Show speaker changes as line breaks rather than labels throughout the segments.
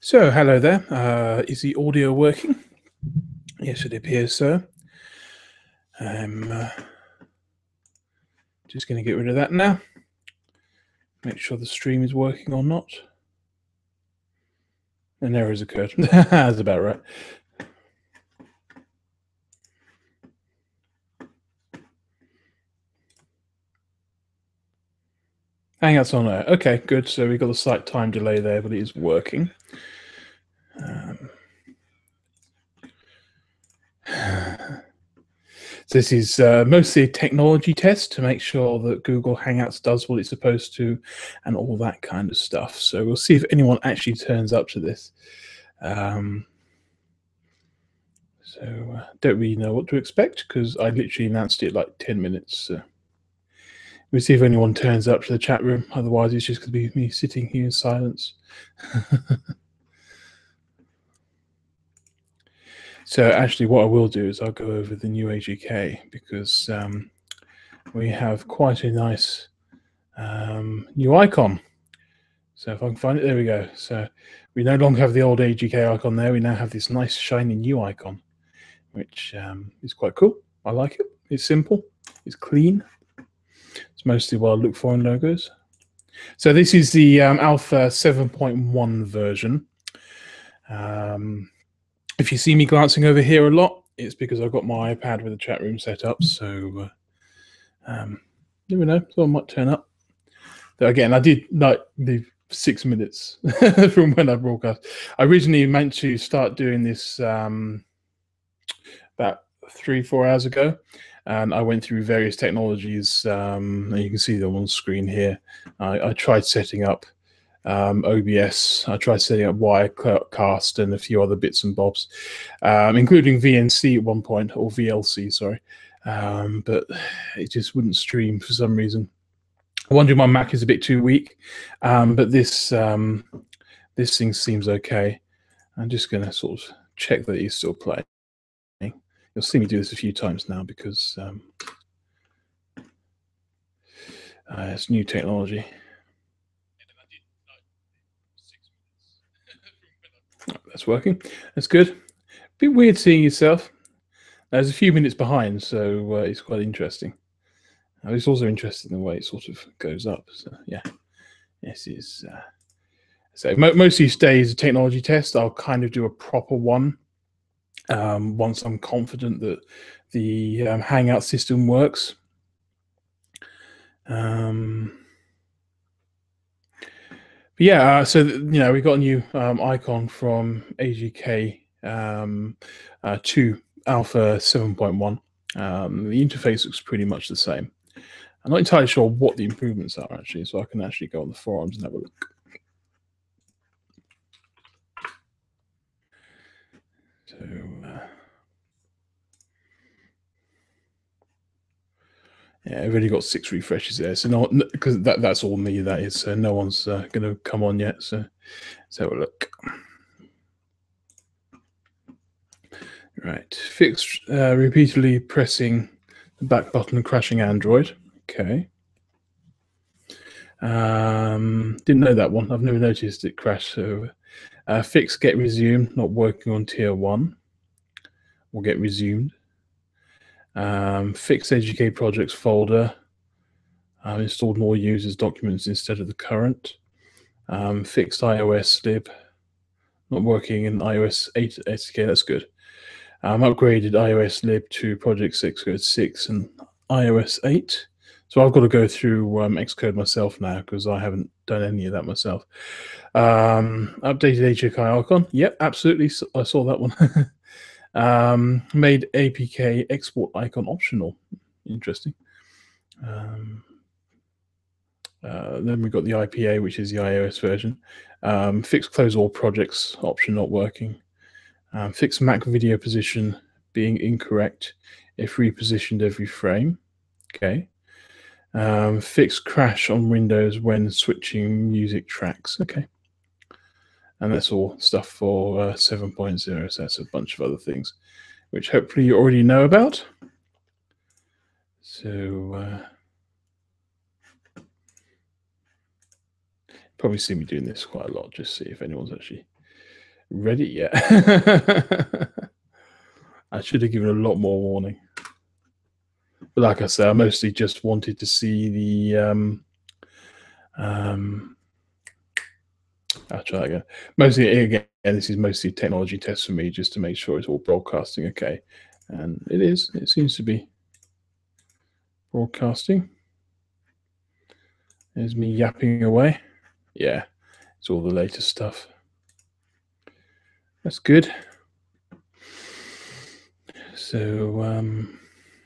So, hello there. Is the audio working? Yes, it appears so. I'm just going to get rid of that now. Make sure the stream is working or not. An error has occurred. That's about right. Hangout's on there. Okay, good. So we've got a slight time delay there, but it is working. This is mostly a technology test to make sure that Google Hangouts does what it's supposed to and all that kind of stuff. So we'll see if anyone actually turns up to this. So don't really know what to expect because I literally announced it like 10 minutes. So we'll see if anyone turns up to the chat room. Otherwise, it's just going to be me sitting here in silence. So actually, what I will do is I'll go over the new AGK because we have quite a nice new icon. So if I can find it, there we go. So we no longer have the old AGK icon there. We now have this nice shiny new icon, which is quite cool. I like it. It's simple. It's clean. It's mostly what I look for in logos. So this is the Alpha 7.1 version. If you see me glancing over here a lot, it's because I've got my iPad with the chat room set up. So never know, someone might turn up. Though again, I did like the 6 minutes from when I broadcast. I originally meant to start doing this about 3-4 hours ago, and I went through various technologies. And you can see them on screen here. I tried setting up OBS. I tried setting up Wirecast and a few other bits and bobs, including VNC at one point, or VLC, sorry. But it just wouldn't stream for some reason. I wonder if my Mac is a bit too weak, but this thing seems okay. I'm just going to sort of check that it's still playing. You'll see me do this a few times now because it's new technology. That's working. That's good. Bit weird seeing yourself. There's a few minutes behind, so it's quite interesting. It's also interesting the way it sort of goes up. So yeah, this is. So most of these days, a technology test, I'll kind of do a proper one once I'm confident that the Hangout system works. But yeah, so we got a new icon from AGK to Alpha 7.1. The interface looks pretty much the same. I'm not entirely sure what the improvements are actually, so I can actually go on the forums and have a look. So yeah, I've already got 6 refreshes there, so no, because that's all me. That is, so no one's going to come on yet. So let's have a look. Right, fixed repeatedly pressing the back button and crashing Android. Okay. Didn't know that one. I've never noticed it crash. So fix get resumed, not working on tier 1. Will get resumed. Fix AGK projects folder. Installed more users documents instead of the current. Fixed iOS lib. Not working in iOS 8 SDK. That's good. Upgraded iOS lib to Project 6.6 and iOS 8. So I've got to go through Xcode myself now because I haven't done any of that myself. Updated AGK icon. Yep, absolutely. I saw that one. Made APK export icon optional. Interesting. Then we've got the IPA, which is the iOS version. Fix close all projects option not working. Fix Mac video position being incorrect if repositioned every frame. Okay. Fix crash on Windows when switching music tracks. Okay. And that's all stuff for 7.0. So that's a bunch of other things, which hopefully you already know about. So probably see me doing this quite a lot, just see if anyone's actually read it yet. I should have given a lot more warning. But like I said, I mostly just wanted to see the I'll try again. Mostly, again, this is mostly technology tests for me, just to make sure it's all broadcasting okay. And it is. It seems to be broadcasting. There's me yapping away. Yeah, it's all the latest stuff. That's good. So,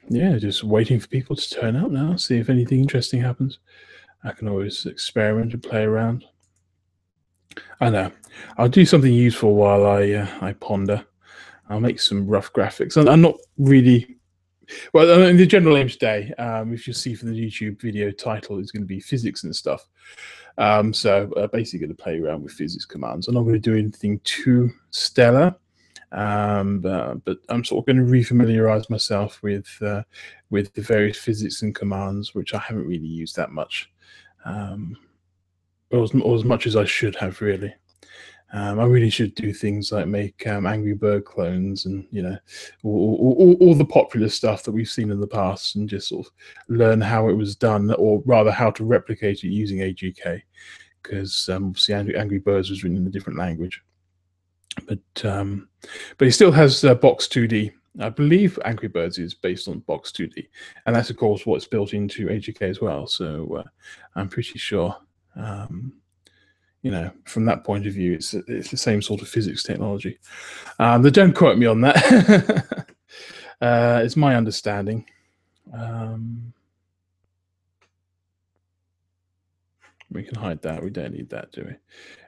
yeah, just waiting for people to turn up now, see if anything interesting happens. I can always experiment and play around. I know. I'll do something useful while I ponder. I'll make some rough graphics. I'm not really... Well, I mean, the general aim today, if you see from the YouTube video title, is going to be physics and stuff. So basically going to play around with physics commands. I'm not going to do anything too stellar, but I'm sort of going to refamiliarize myself with the various physics and commands, which I haven't really used that much, or as much as I should have, really. I really should do things like make Angry Bird clones and, you know, all the popular stuff that we've seen in the past, and just sort of learn how it was done, or rather how to replicate it using AGK, because obviously Angry Birds was written in a different language. But it still has Box 2D. I believe Angry Birds is based on Box 2D, and that's of course what's built into AGK as well. So I'm pretty sure. You know, from that point of view, it's the same sort of physics technology. But don't quote me on that. It's my understanding. We can hide that. We don't need that, do we?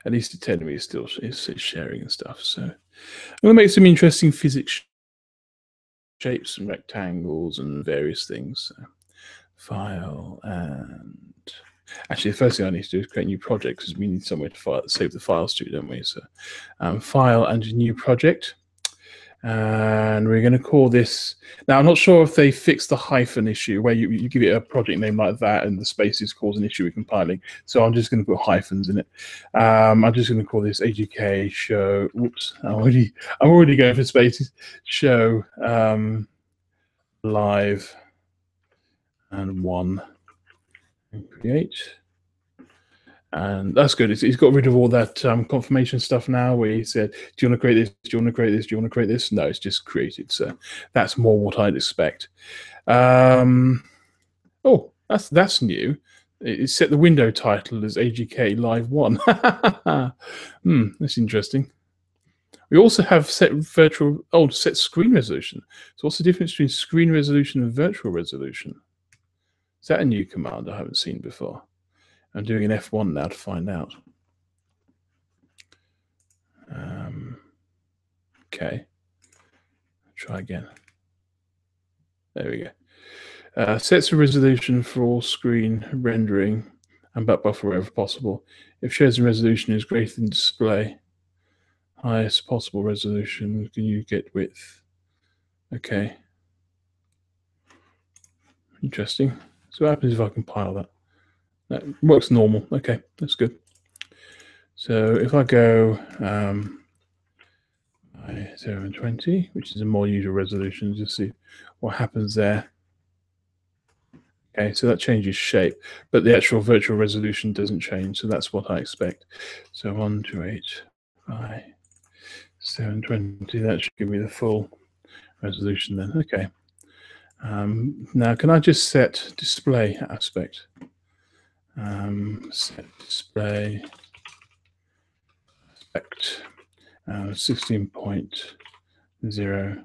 At least the enemy is still sharing and stuff. So I'm going to make some interesting physics shapes and rectangles and various things. So, file, and actually the first thing I need to do is create a new project, because we need somewhere to save the files to, don't we? So file and a new project, and we're going to call this... Now, I'm not sure if they fixed the hyphen issue where you give it a project name like that and the spaces cause an issue with compiling, so I'm just going to put hyphens in it. I'm just going to call this AGK show... Whoops, I'm already going for spaces. Show live and 1 and create. And that's good. He's got rid of all that confirmation stuff now, where he said, do you want to create this? Do you want to create this? Do you want to create this? No, it's just created. So that's more what I'd expect. Oh, that's new. It set the window title as AGK Live 1. That's interesting. We also have set screen resolution. So what's the difference between screen resolution and virtual resolution? Is that a new command I haven't seen before? I'm doing an F1 now to find out. Okay. Try again. There we go. Sets the resolution for all screen rendering and buffer wherever possible. If shows in resolution is greater than display, highest possible resolution, can you get width? Okay. Interesting. So what happens if I compile that? That works normal. Okay, that's good. So if I go 720, which is a more usual resolution, just see what happens there. Okay, so that changes shape, but the actual virtual resolution doesn't change, so that's what I expect. So 128 by 720, that should give me the full resolution then. Okay. Now, can I just set display aspect? Set display aspect 16.0.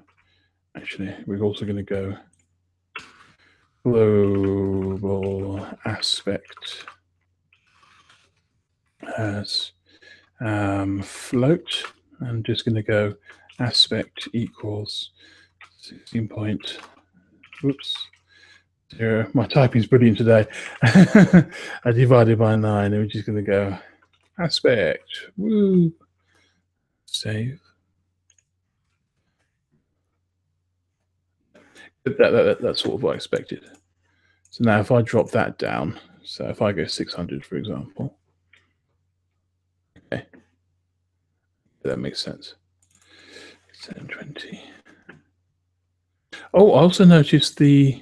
Actually, we're also going to go global aspect as float. I'm just going to go aspect equals 16. Oops. 0. My typing is brilliant today. I divided by 9, and we're just going to go aspect. Woo. Save. That's sort of what I expected. So now if I drop that down, so if I go 600, for example. Okay. That makes sense. 720. Oh, I also noticed the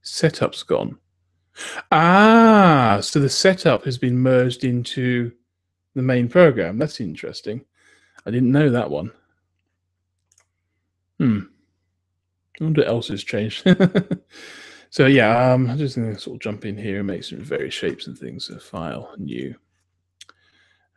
setup's gone. Ah, so the setup has been merged into the main program. That's interesting. I didn't know that one. I wonder what else has changed. So yeah, I'm just going to sort of jump in here and make some various shapes and things. So file, new.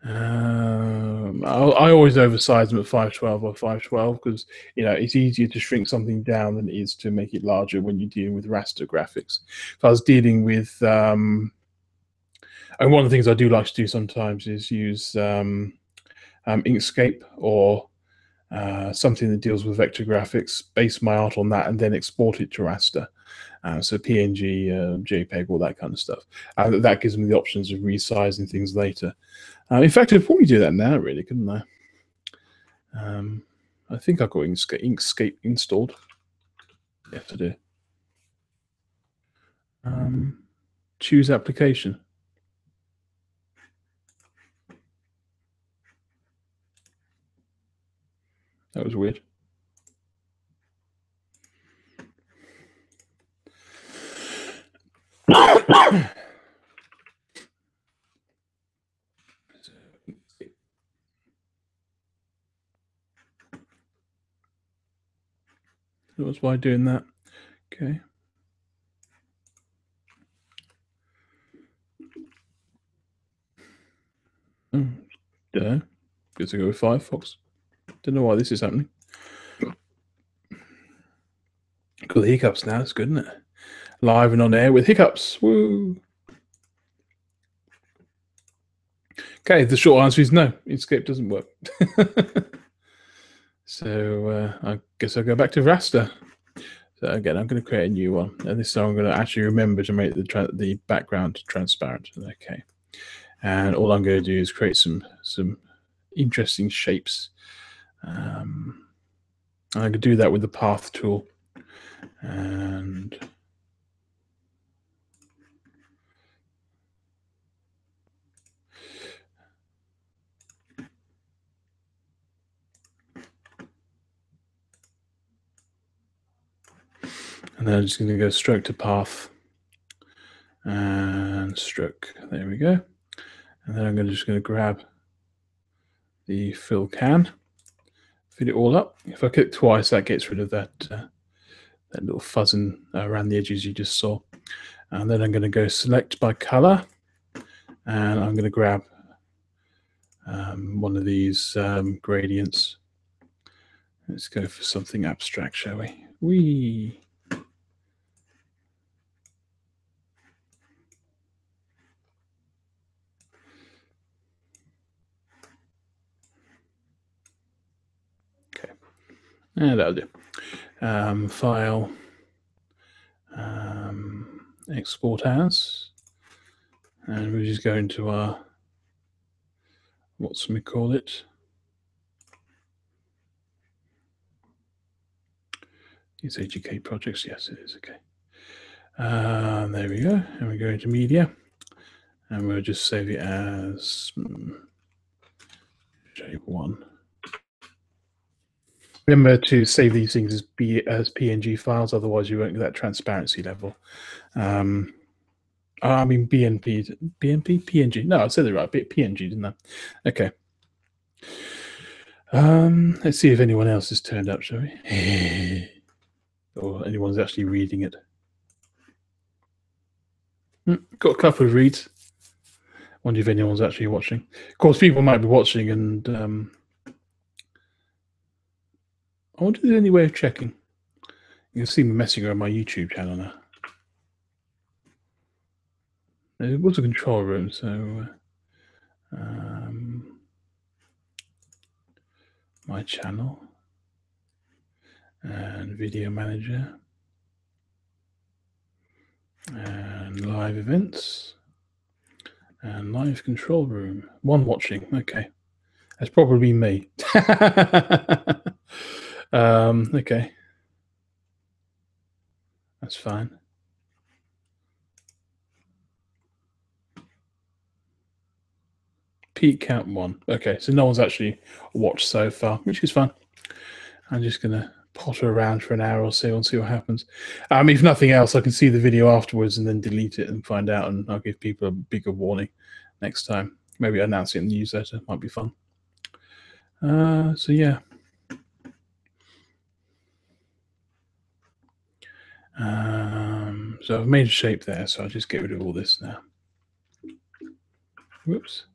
I always oversize them at 512 or 512 because it's easier to shrink something down than it is to make it larger when you're dealing with raster graphics. If I was dealing with, and one of the things I do like to do sometimes is use Inkscape or something that deals with vector graphics, base my art on that, and then export it to raster. So PNG, JPEG, all that kind of stuff. That gives me the options of resizing things later. In fact, I'd probably do that now, really, couldn't I? I think I've got Inkscape installed. Yes, I do. Choose application. That was weird. That's why doing that. Okay. Don't know. Guess I go with Firefox. Don't know why this is happening. Got the hiccups now. It's good, isn't it? Live and on air with hiccups. Woo! Okay, the short answer is no. Inkscape doesn't work. So I guess I'll go back to raster. So again, I'm going to create a new one, and this time I'm going to actually remember to make the background transparent. Okay, and all I'm going to do is create some interesting shapes. I can do that with the path tool, and then I'm just going to go stroke to path and stroke. There we go. And then I'm just going to grab the fill can, fill it all up. If I click twice, that gets rid of that little fuzzing around the edges you just saw. And then I'm going to go select by color, and I'm going to grab one of these gradients. Let's go for something abstract, shall we? Whee! Okay, and that'll do. File, export as, and we'll just go into our, what's we call it? It's AGK projects. Yes, it is. Okay. There we go. And we go into media, and we'll just save it as shape 1. Remember to save these things as PNG files, otherwise you won't get that transparency level. I mean BNP, PNG. No, I said it right. PNG, didn't I? Okay. Let's see if anyone else has turned up, shall we? Or anyone's actually reading it. Got a couple of reads. Wonder if anyone's actually watching. Of course, people might be watching, and I wonder if there's any way of checking. You can see me messing around my YouTube channel now. It was a control room, so my channel and video manager and live events and live control room. One watching. Okay, that's probably me. Okay, that's fine. Peak count 1. Okay, so no one's actually watched so far, which is fun. I'm just going to potter around for an hour or so and see what happens. If nothing else, I can see the video afterwards and then delete it and find out, and I'll give people a bigger warning next time. Maybe announce it in the newsletter. Might be fun. So yeah. So I've made a shape there, so I'll just get rid of all this now. Whoops.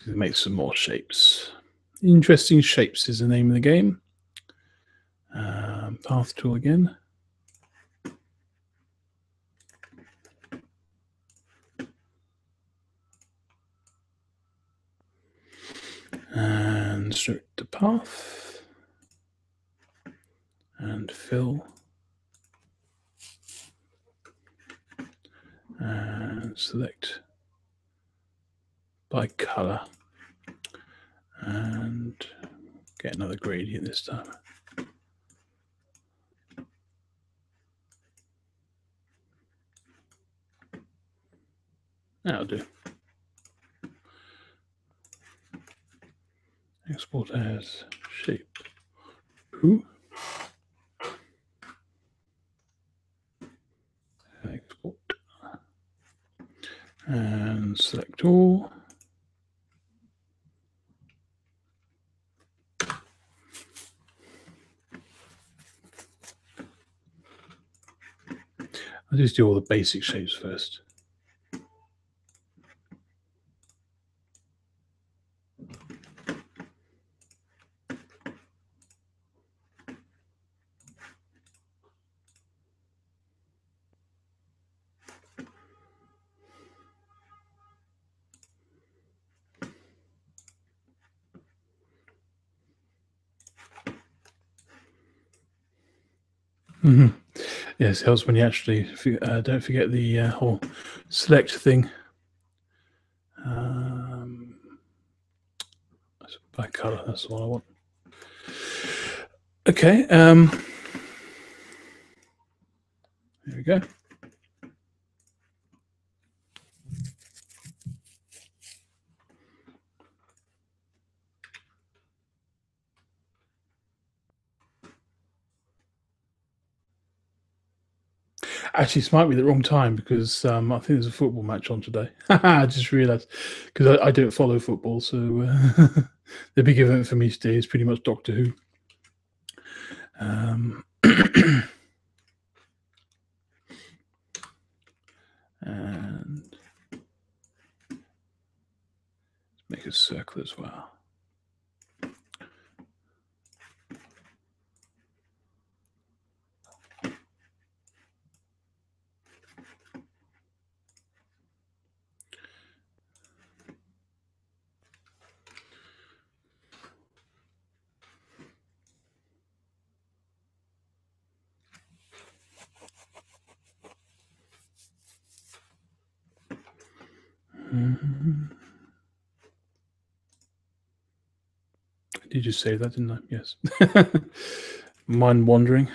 Make some more shapes. Interesting Shapes is the name of the game. Path tool again. And select the path. And fill. And select by color. And get another gradient this time. That'll do. Export as shape. Ooh. Export. And select all. I'll just do all the basic shapes first. Mm-hmm. Yes, it helps when you actually don't forget the whole select thing. By color, that's the one I want. Okay. There we go. Actually, this might be the wrong time because I think there's a football match on today. I just realised because I don't follow football, so the big event for me today is pretty much Doctor Who. And make a circle as well. Did you say that, didn't I? Yes. Mind wandering.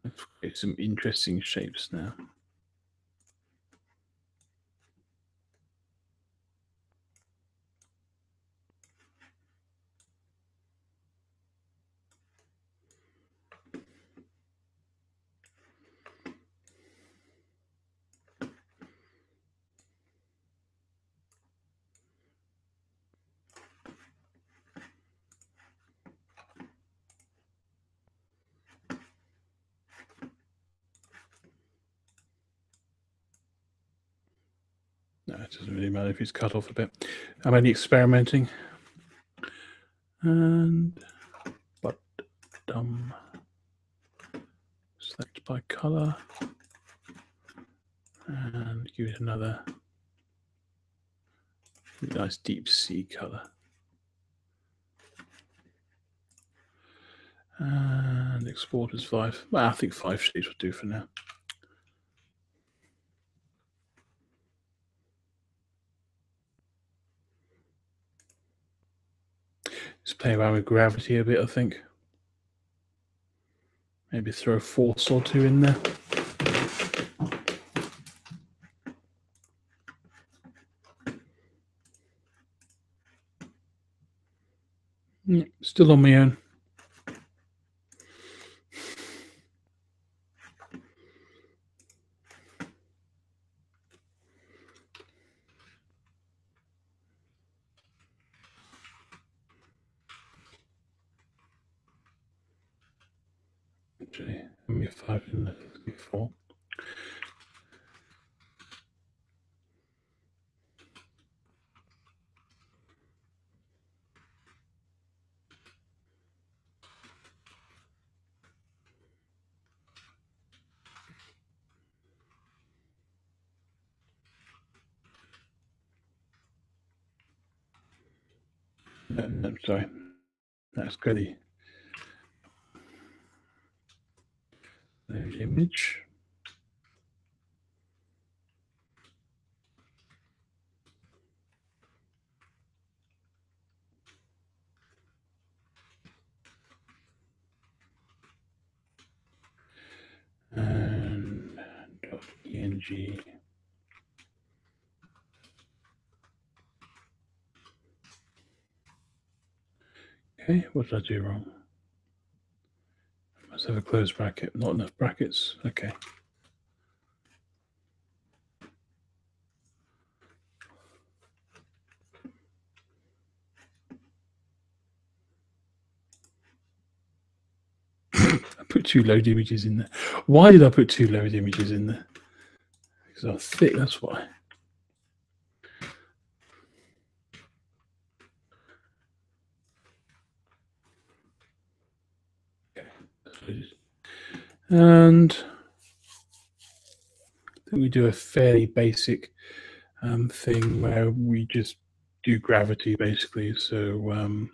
Let's get some interesting shapes now. No, it doesn't really matter if it's cut off a bit. I'm only experimenting. And but select by color and give it another nice deep sea color. And export as 5. Well, I think 5 shapes will do for now. Just play around with gravity a bit, I think. Maybe throw a force or two in there. Still on my own. Actually, let me 5 and 4. No, sorry, that's good. There's the image. And .png. Okay, what did I do wrong? Must have a closed bracket, not enough brackets. Okay. I put 2 load images in there. Why did I put 2 load images in there? Because I'm thick, that's why. Okay. And I think we do a fairly basic thing where we just do gravity basically. So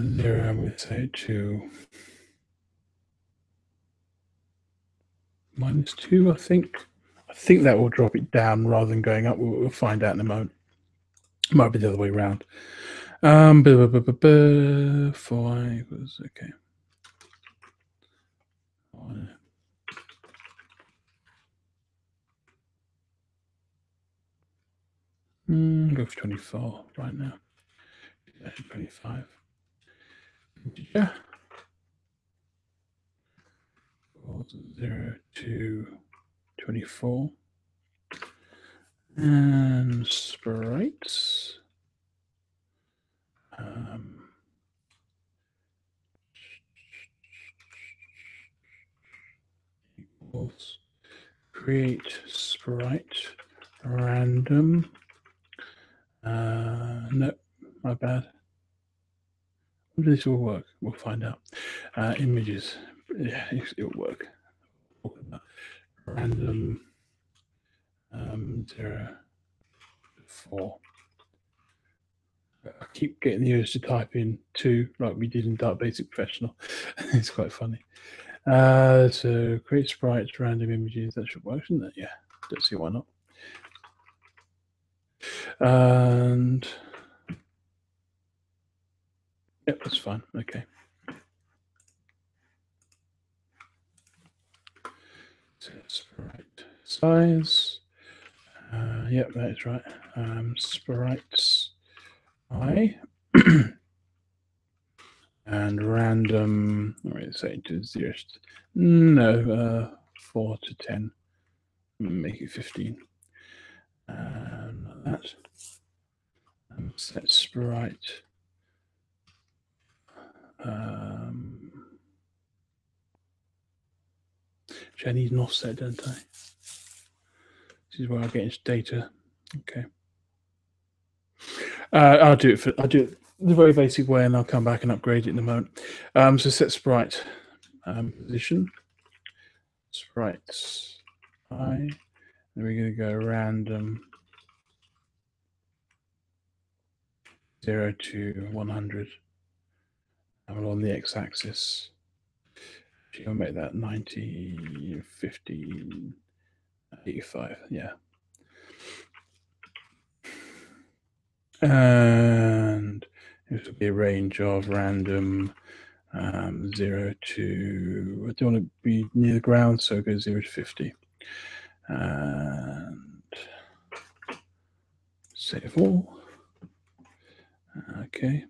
there I would say to -2, I think. I think that will drop it down rather than going up. We'll find out in a moment. It might be the other way around. 4 equals, okay. Go for 24 right now. 25. Yeah. 0 to 24. And sprites. Equals create sprite random. No, my bad. How does this all work? We'll find out. Images. Yeah, it'll work. Random 0 to 4. I keep getting the urge to type in 2 like we did in Dark Basic Professional. It's quite funny. So create sprites, random images. That should work, shouldn't it? Yeah, don't see why not. And yep, that's fine. Okay. So sprite size. Yep, that is right. Sprites I and random. Let's say to 0. No, 4 to 10. Make it 15. Like that. Set sprite. I need an offset, don't I? This is where I get into data. Okay. I'll do it the very basic way, and I'll come back and upgrade it in a moment. So set sprite position. Sprites I. And we're going to go random 0 to 100. And on the x-axis, I'll make that 90, 15, 85. Yeah. And it would be a range of random 0 to, I don't want to be near the ground, so go 0 to 50. And save all. Okay.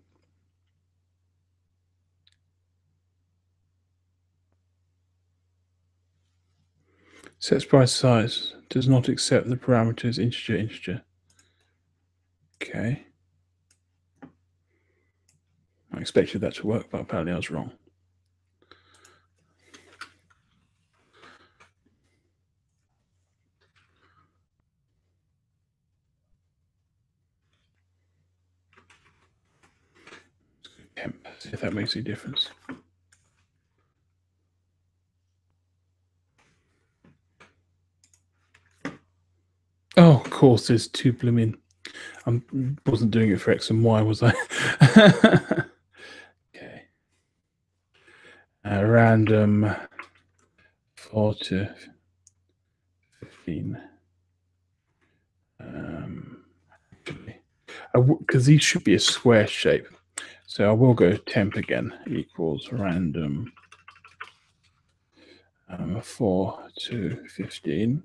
Set sprite size does not accept the parameters integer. Okay. I expected that to work, but apparently I was wrong. Temp, see if that makes any difference. Oh, of course, there's two blooming. I wasn't doing it for X and Y, was I? Okay. Random 4 to 15. Because these should be a square shape. So I will go temp again, equals random 4 to 15.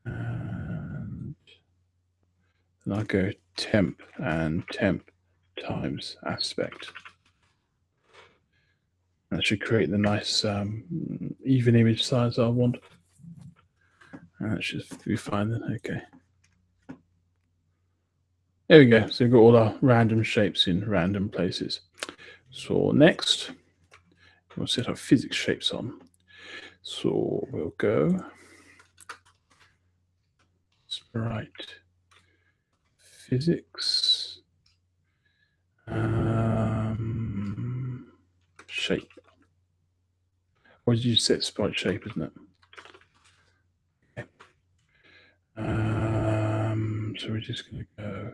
And then I'll go temp and temp times aspect. That should create the nice even image size I want. And that should be fine then. Okay. There we go. So we've got all our random shapes in random places. So next, we'll set our physics shapes on. So we'll go sprite physics shape. Or did you set sprite shape, isn't it? Okay. So we're just going to go.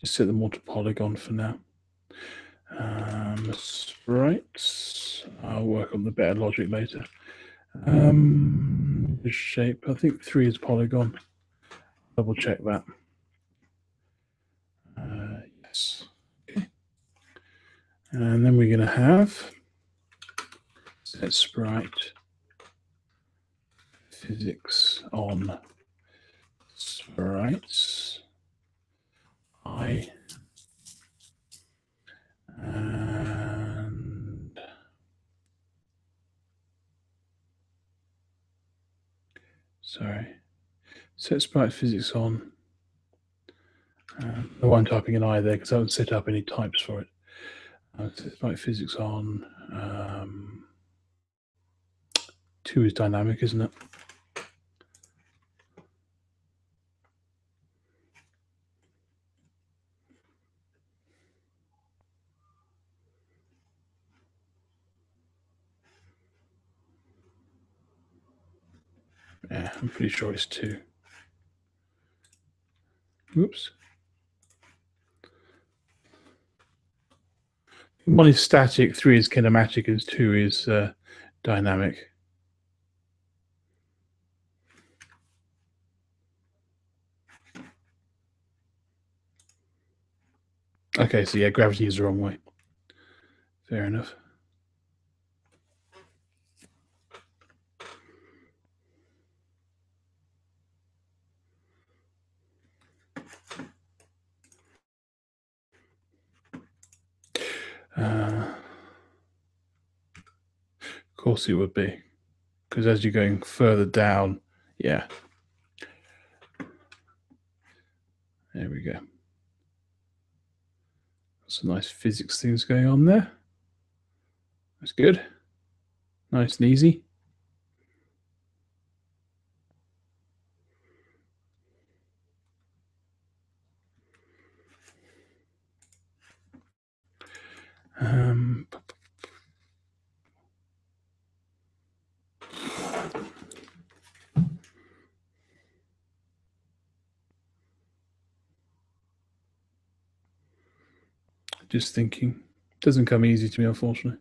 Just set them all to polygon for now. Sprites. I'll work on the better logic later. The shape. I think 3 is polygon. Double check that. Yes. Okay. And then we're going to have set sprite physics on sprites I and set sprite physics on. I wasn't typing an I there because I haven't set up any types for it. Set sprite physics on. 2 is dynamic, isn't it? Yeah, I'm pretty sure it's 2. Oops. 1 is static, 3 is kinematic, and 2 is dynamic. Okay, so yeah, gravity is the wrong way. Fair enough. Of course it would be, because as you're going further down, yeah. There we go. Some nice physics things going on there. That's good. Nice and easy. Just thinking. Doesn't come easy to me, unfortunately.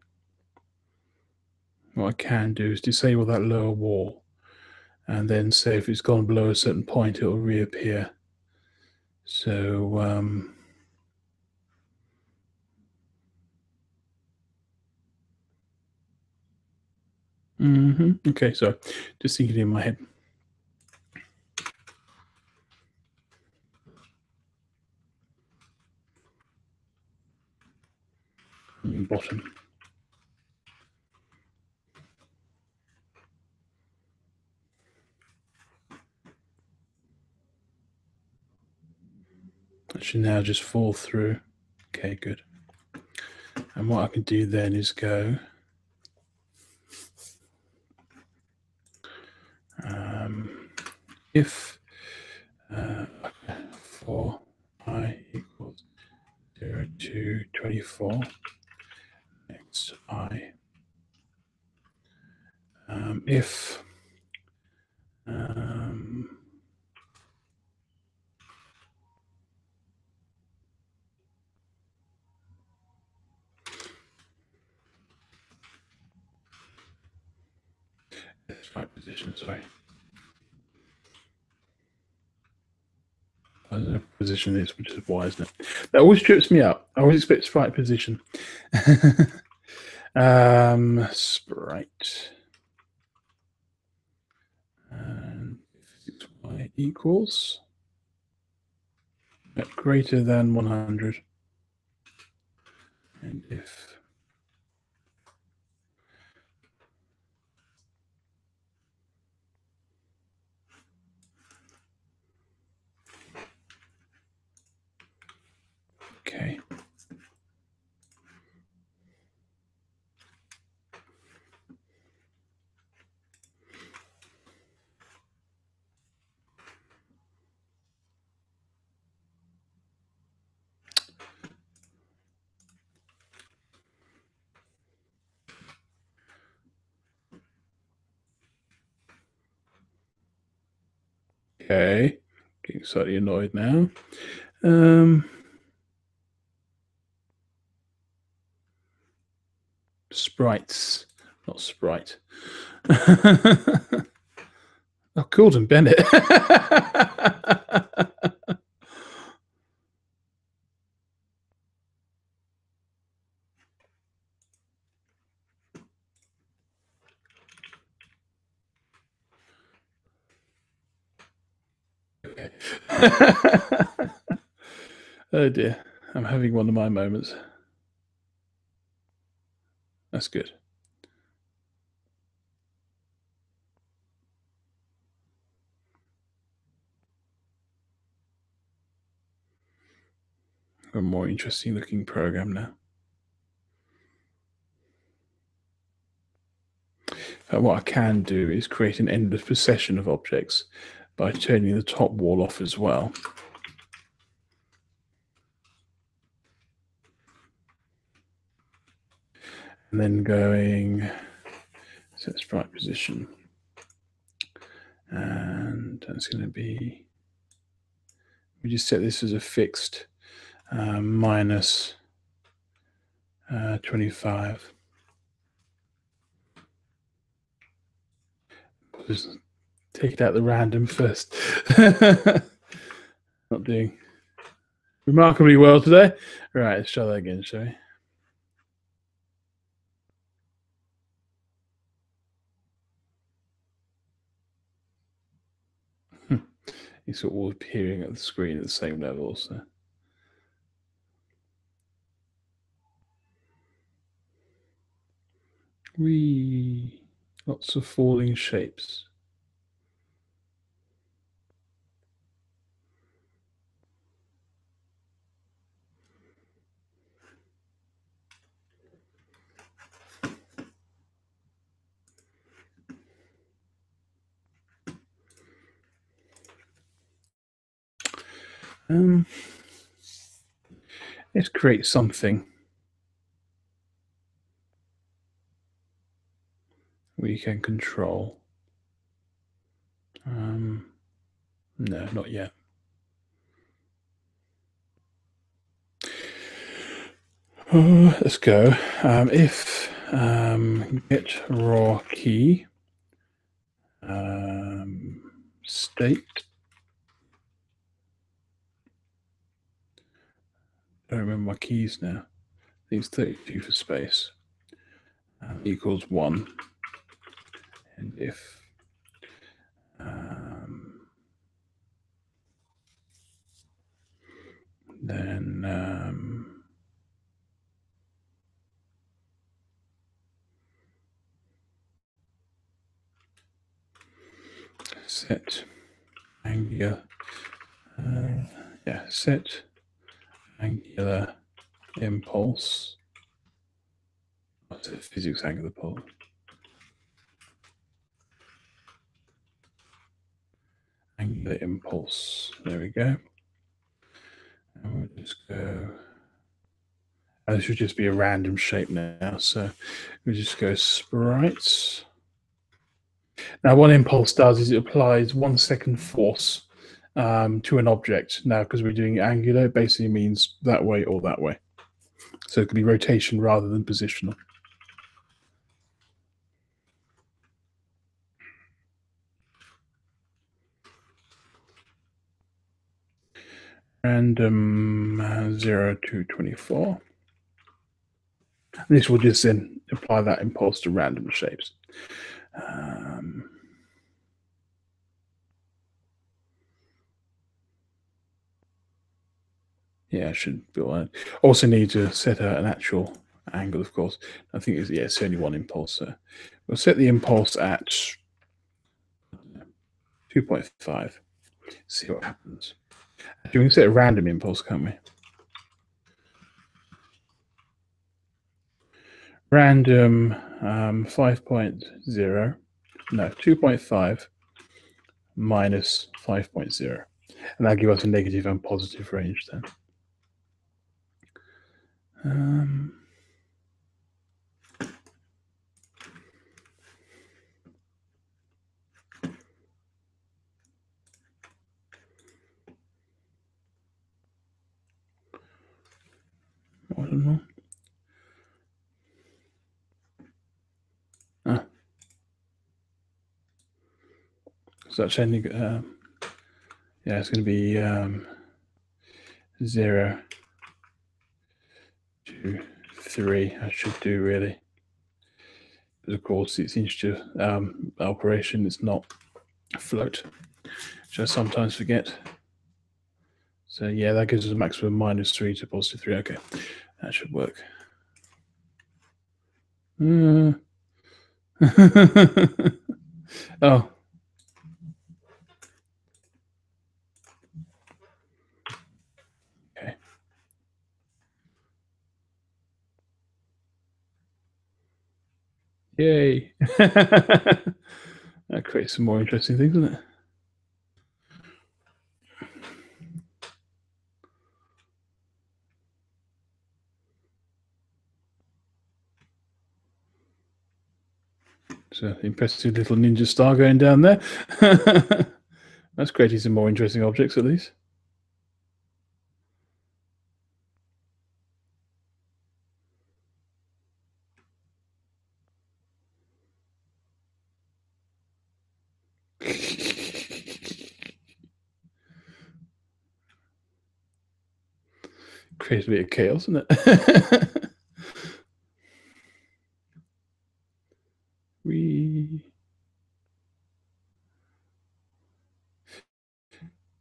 What I can do is disable that lower wall, and then say if it's gone below a certain point, it will reappear. So Okay, so just thinking in my head. Bottom. That should now just fall through. Okay, good. And what I can do then is go if for I equals 0 to 24, next I, if that's right position, sorry. Position is, which is why, isn't it? That always trips me up. I always expect sprite position. Sprite. And if y equals greater than 100, and if okay. Okay, getting slightly annoyed now. Sprites, not sprite. I called him Bennett. Oh dear, I'm having one of my moments. That's good. A more interesting looking program now. What I can do is create an endless procession of objects by turning the top wall off as well. And then going set sprite position. And that's going to be, we just set this as a fixed minus 25. Just take it out the random first. Not doing remarkably well today. Right, let's try that again, shall we? It's all appearing at the screen at the same level, so. Lots of falling shapes. Let's create something we can control. No, not yet. Let's go. If get raw key state. I don't remember my keys now. I think it's 32 for space. Equals 1. and if then set angular, set angular impulse. What's it? Physics angular pulse. Angular impulse. There we go. And we'll just go. And this should just be a random shape now. So we just go sprites. Now, what impulse does is it applies 1 second force to an object. Now, because we're doing angular, it basically means that way or that way. So it could be rotation rather than positional. Random 0 to 24. This will just then apply that impulse to random shapes. Yeah, I should build that. Also need to set an actual angle, of course. I think it's only one impulse. So we'll set the impulse at 2.5. See what happens. We can set a random impulse, can't we? Random 5.0. No, 2.5 minus 5.0. And that'll give us a negative and positive range then. I don't know. So that's only, yeah, it's going to be 0 to 3. I should do really. Because of course, it's integer operation. It's not a float, which I sometimes forget. So yeah, that gives us a maximum -3 to +3. Okay, that should work. Oh. Okay. Yay. That creates some more interesting things, doesn't it? It's an impressive little ninja star going down there. That's creating some more interesting objects, at least. Creates a bit of chaos, doesn't it?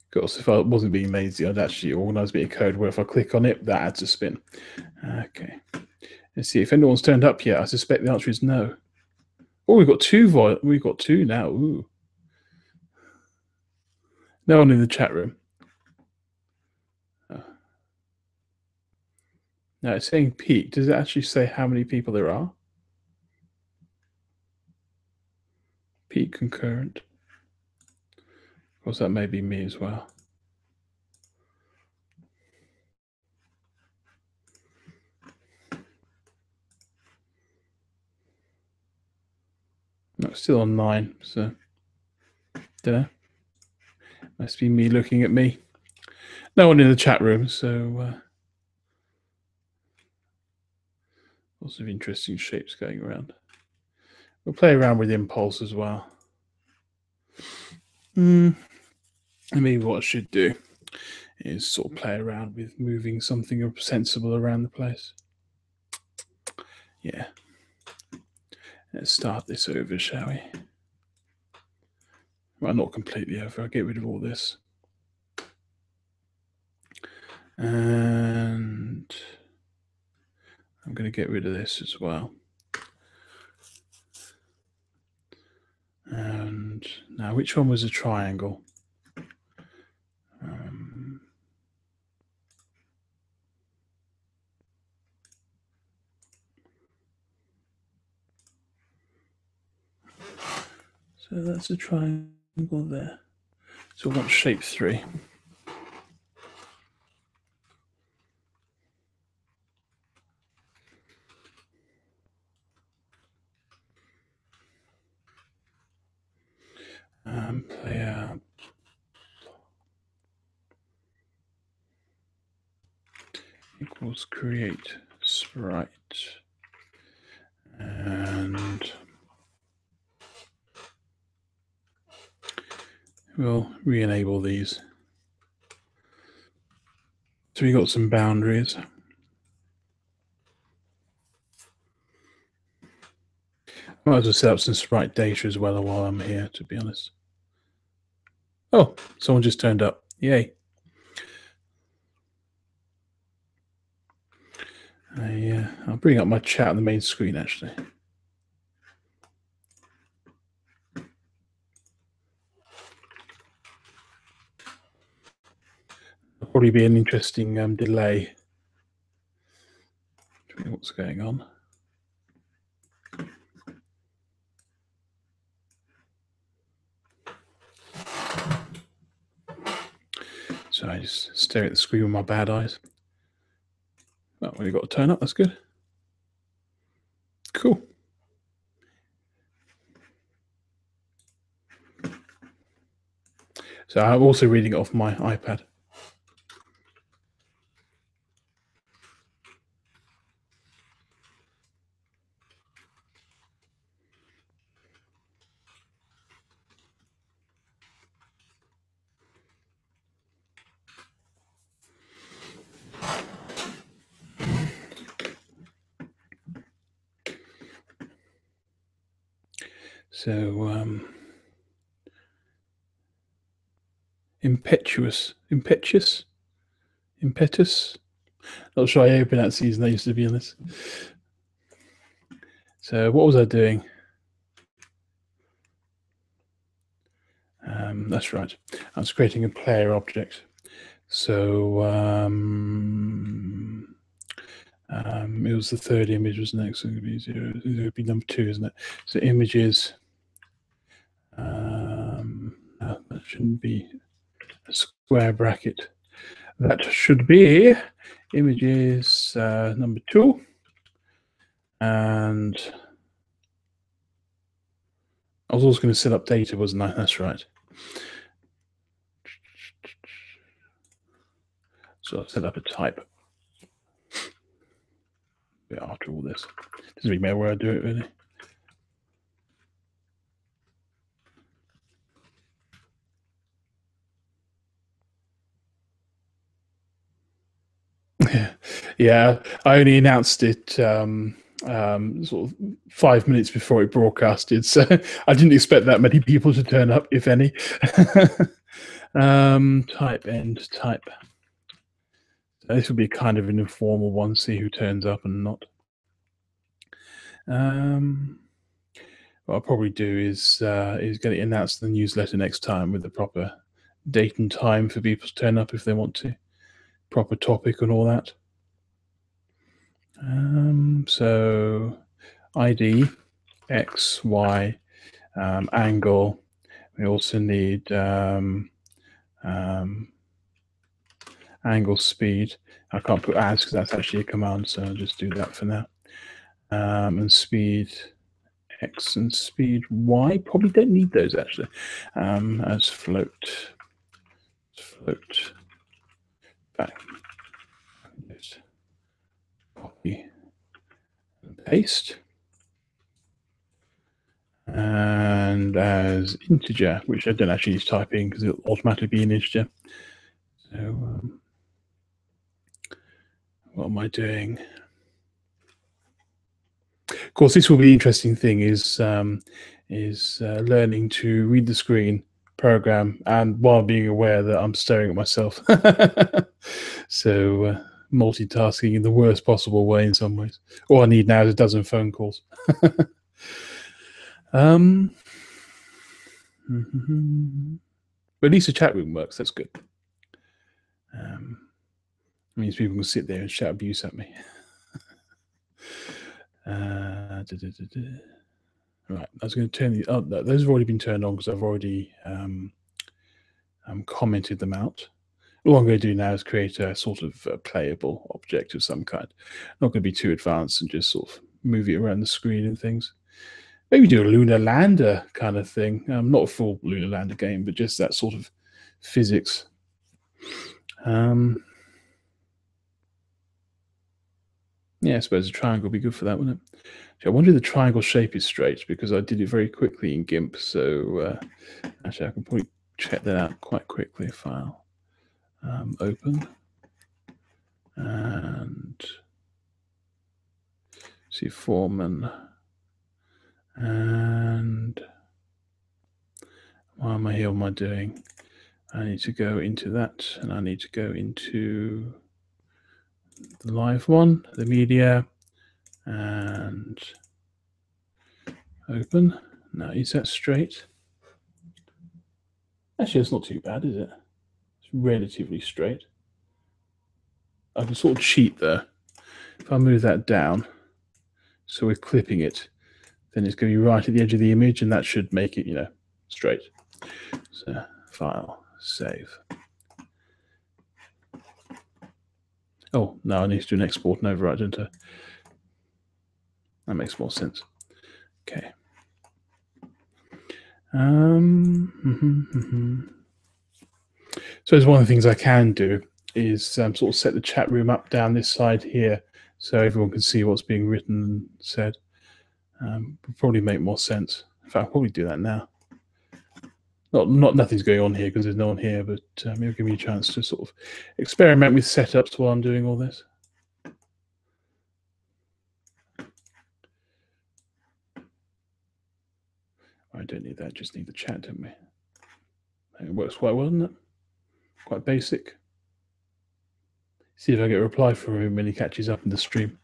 Of course, if I wasn't being lazy, I'd actually organize a bit of code where if I click on it, that adds a spin. Okay. Let's see if anyone's turned up yet. I suspect the answer is no. Oh, we've got two. We've got two now. Ooh. No one in the chat room. Oh. Now it's saying peak. Does it actually say how many people there are? Peak concurrent. Of course, that may be me as well. No, it's still on 9, so don't know. Must be me looking at me. No one in the chat room, so lots of interesting shapes going around. We'll play around with impulse as well. Maybe what I should do is sort of play around with moving something sensible around the place. Yeah. Let's start this over, shall we? Well, not completely over. I'll get rid of all this. And I'm going to get rid of this as well. And now, which one was a triangle? So that's a triangle there. So I want shape 3. Player equals create sprite, and we'll re-enable these. So we got some boundaries. Might as well set up some sprite data as well while I'm here, to be honest. Oh, someone just turned up. Yay. I'll bring up my chat on the main screen, actually. There'll probably be an interesting delay. What's going on? So I just stare at the screen with my bad eyes. Well, we've got to turn up. That's good. Cool. So I'm also reading it off my iPad. So impetus. Not sure how you pronounce these names, to be honest. So what was I doing? That's right. I was creating a player object. So it was the third image, wasn't it? So it would be 0. It would be number 2, isn't it? So images. That shouldn't be a square bracket. That should be images number 2. And I was also going to set up data, wasn't I? That's right. So I'll set up a type. After all this, doesn't really matter where I do it, really. Yeah, I only announced it sort of 5 minutes before it broadcasted, so I didn't expect that many people to turn up, if any. Type end type. So this will be kind of an informal one, see who turns up and not. What I'll probably do is get it announced in the newsletter next time with the proper date and time for people to turn up if they want to, proper topic and all that. So ID, X, Y, angle. We also need angle speed. I can't put as because that's actually a command, so I'll just do that for now. And speed X and speed Y. Probably don't need those actually. As float back. Copy and paste. And as integer, which I don't actually need to type in because it'll automatically be an integer. So what am I doing? Of course, this will be the interesting thing is learning to read the screen, program, and while being aware that I'm staring at myself. So multitasking in the worst possible way in some ways. All I need now is a dozen phone calls. But at least the chat room works. That's good. Means people can sit there and shout abuse at me. Right, I was going to turn the. Oh, no, those have already been turned on because I've already commented them out. All I'm going to do now is create a sort of playable object of some kind. Not going to be too advanced and just sort of move it around the screen and things. Maybe do a lunar lander kind of thing. Not a full lunar lander game, but just that sort of physics. Yeah, I suppose a triangle would be good for that, wouldn't it? I wonder if the triangle shape is straight, because I did it very quickly in GIMP. So actually, I can probably check that out quite quickly. File, open, and see Foreman. And why am I here? What am I doing? I need to go into that, and I need to go into the live one, the media, and open. Now, is that straight? Actually, it's not too bad, is it? It's relatively straight. I can sort of cheat there. If I move that down, so we're clipping it, then it's going to be right at the edge of the image, and that should make it, straight. So, file, save. Oh, no, I need to do an export and override, don't I? That makes more sense. Okay. So one of the things I can do is sort of set the chat room up down this side here, so everyone can see what's being written and said. Would probably make more sense. In fact, I'll probably do that now. Nothing's going on here because there's no one here, but it'll give me a chance to sort of experiment with setups while I'm doing all this. I don't need that, just need the chat, don't we? It works quite well, doesn't it? Quite basic. See if I get a reply from him when he catches up in the stream.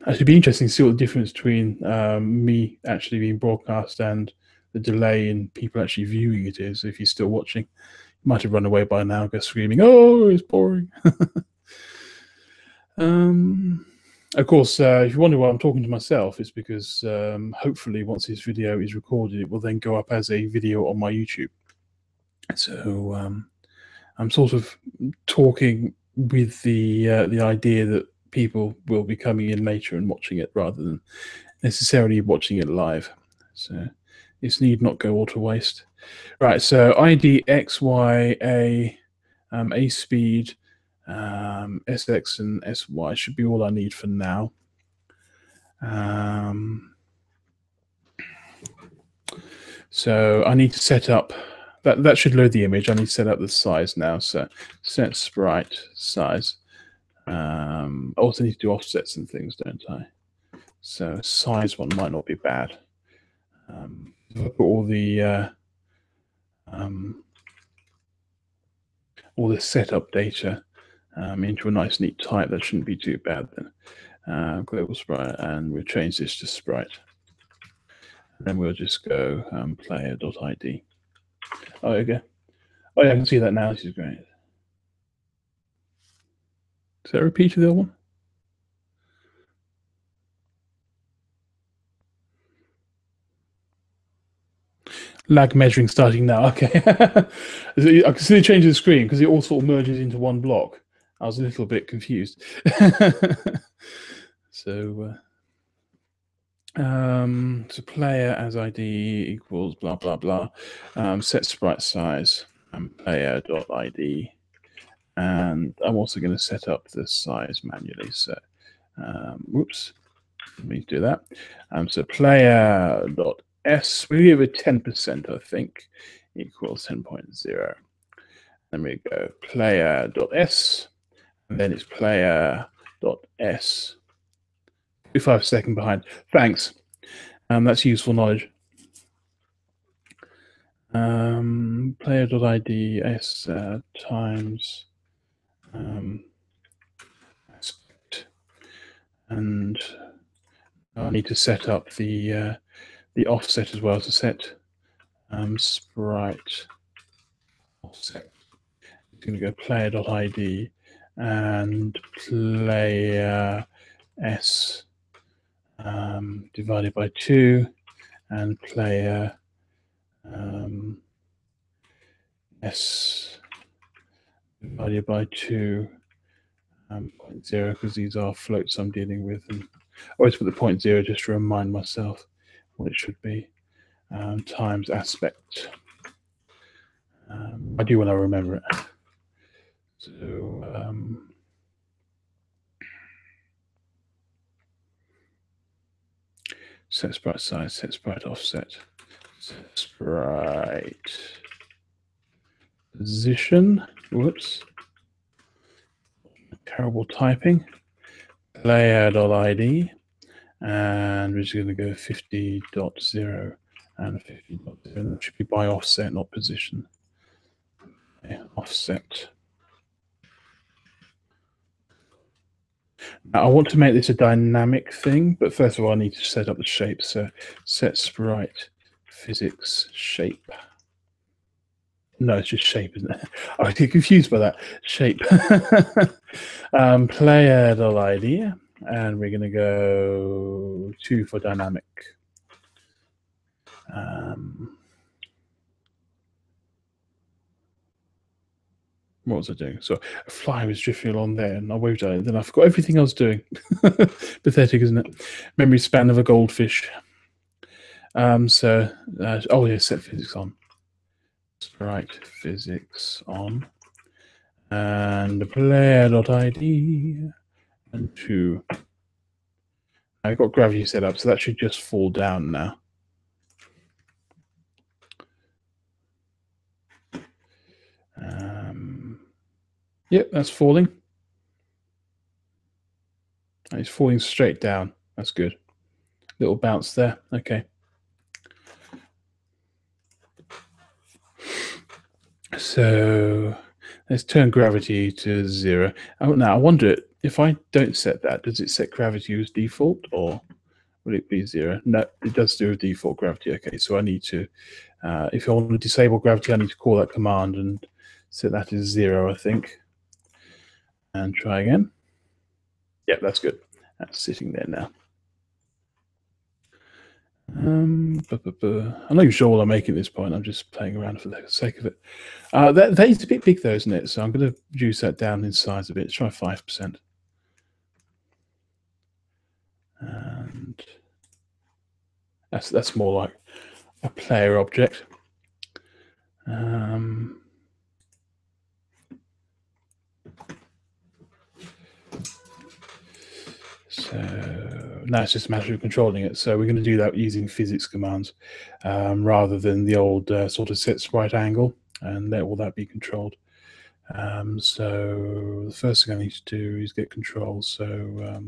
Actually, it'd be interesting to see what the difference between me actually being broadcast and the delay in people actually viewing it is. If he's still watching, he might have run away by now, go screaming, "Oh, it's boring." Of course, if you wonder why I'm talking to myself, it's because hopefully once this video is recorded, it will then go up as a video on my YouTube. So I'm sort of talking with the idea that people will be coming in later and watching it rather than necessarily watching it live. So this need not go all to waste. Right, so ID, X, Y, A speed, SX and SY should be all I need for now. So I need to set up, that should load the image. I need to set up the size now. So set sprite size. I also need to do offsets and things, don't I? So size one might not be bad. If I put all the setup data into a nice neat type, that shouldn't be too bad then. Global sprite, and we'll change this to sprite. And then we'll just go player.id. Oh, okay. Oh yeah, I can see that now. This is great. Does that repeat the other one? Lag measuring starting now. Okay. I can see the change of the screen because it all sort of merges into one block. I was a little bit confused. So player as ID equals blah blah blah. Set sprite size and player.id. And I'm also going to set up the size manually. So, whoops, let me do that. So player.s, we give it 10%, I think, equals 10.0. Then we go player.s, and then it's player.s. 5 seconds behind. Thanks. That's useful knowledge. player.id s times aspect, and I need to set up the offset as well to set sprite offset. It's going to go player.id and player s divided by 2 and player s divided by 2 0, because these are floats I'm dealing with, and I always put the 0 just to remind myself what it should be, times aspect. I do when I remember it. So set sprite size, set sprite offset, set sprite position. Whoops. Terrible typing. Player.id, and we're just going to go 50.0 and 50.0. That should be by offset, not position. Okay, offset. Now I want to make this a dynamic thing, but first of all I need to set up the shape. So set sprite physics shape. No, it's just shape, isn't it? I get confused by that. Shape. Player.id, and we're going to go 2 for dynamic. What was I doing? So a fly was drifting along there, and I waved at it. Then I forgot everything I was doing. Pathetic, isn't it? Memory span of a goldfish. Oh yeah, set physics on. Sprite physics on, and player.id and 2. I've got gravity set up, so that should just fall down now. Yep, that's falling. It's falling straight down. That's good. Little bounce there. Okay. So let's turn gravity to 0. Now I wonder if I don't set that, does it set gravity as default, or will it be 0? No, it does do a default gravity. Okay, so I need to, if I want to disable gravity, I need to call that command and set that as 0, I think. And try again. Yep, that's good. That's sitting there now. I'm not even sure what I'm making at this point. I'm just playing around for the sake of it. That is a bit big though, isn't it? So I'm going to reduce that down in size a bit. Let's try 5%. And that's more like a player object. So now it's just a matter of controlling it. So we're going to do that using physics commands rather than the old sort of set sprite angle, and let all that be controlled. So the first thing I need to do is get controls. So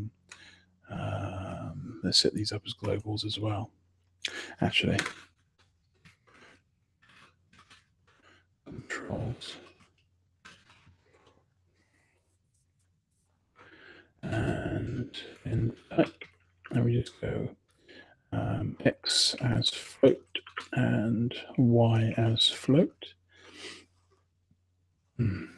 let's set these up as globals as well. Actually, controls. And then we just go x as float and y as float. And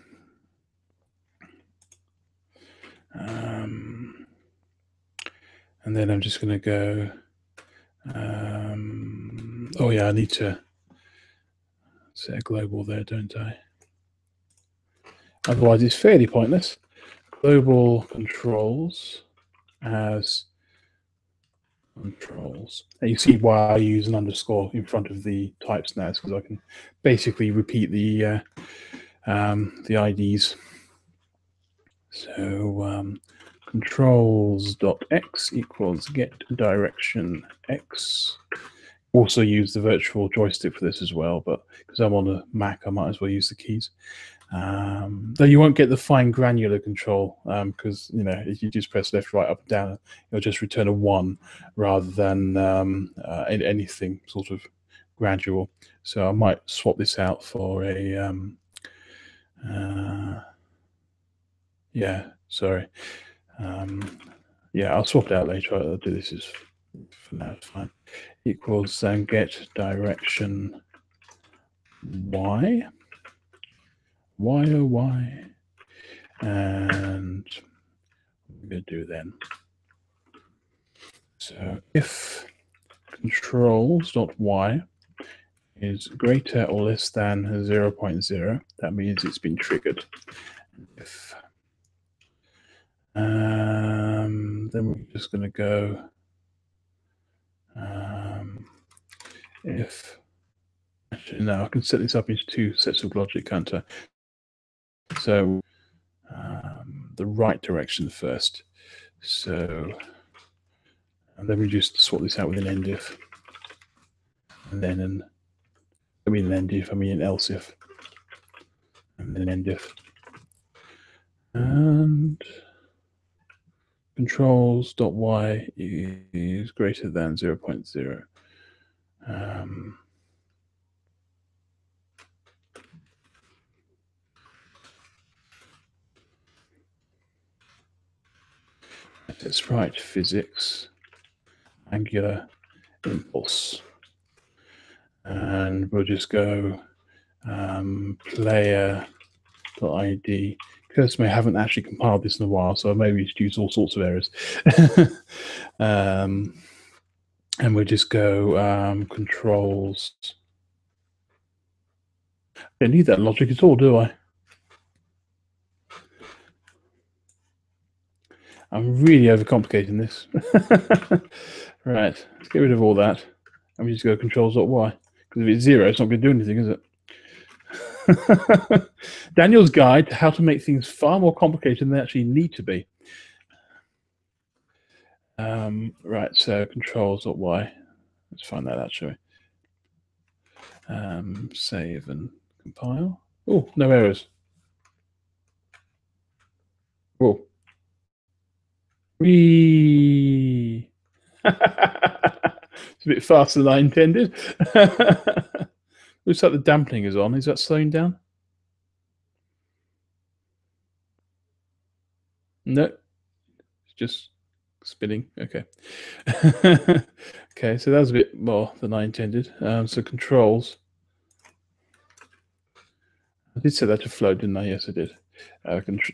then I'm just going to go, oh yeah, I need to set a global there, don't I? Otherwise it's fairly pointless. Global controls as controls. And you see why I use an underscore in front of the types now, because I can basically repeat the IDs. So controls.x equals get direction x. Also use the virtual joystick for this as well, but because I'm on a Mac, I might as well use the keys. Though you won't get the fine granular control, because if you just press left, right, up, down, it'll just return a 1 rather than anything sort of gradual. So I might swap this out for a yeah, sorry. Yeah, I'll swap it out later. I'll do this as for now. It's fine. Equals get direction y, y, and what we're going to do then. So if controls.y is greater or less than 0.0, that means it's been triggered. If then we're just going to go if actually no, I can set this up into two sets of logic, can't I? So the right direction first. So and then we just sort this out with an end if, and then I mean an end if, I mean an else if, and then an end if, and controls.y is greater than 0.0. Let's write physics angular impulse, and we'll just go player.id. Because I haven't actually compiled this in a while, so I maybe use all sorts of errors. And we'll just go controls. I don't need that logic at all, do I? I'm really overcomplicating this. Right, let's get rid of all that. And we just go controls.y. Because if it's 0, it's not going to do anything, is it? Daniel's guide to how to make things far more complicated than they actually need to be. Right, so controls.y. Let's find that out, shall we? Save and compile. Oh, no errors. Oh. Whee! It's a bit faster than I intended. Looks like the dampening is on. Is that slowing down? No, it's just spinning. Okay. Okay, so that was a bit more than I intended. So controls. I did set that to flow, didn't I? Yes, I did.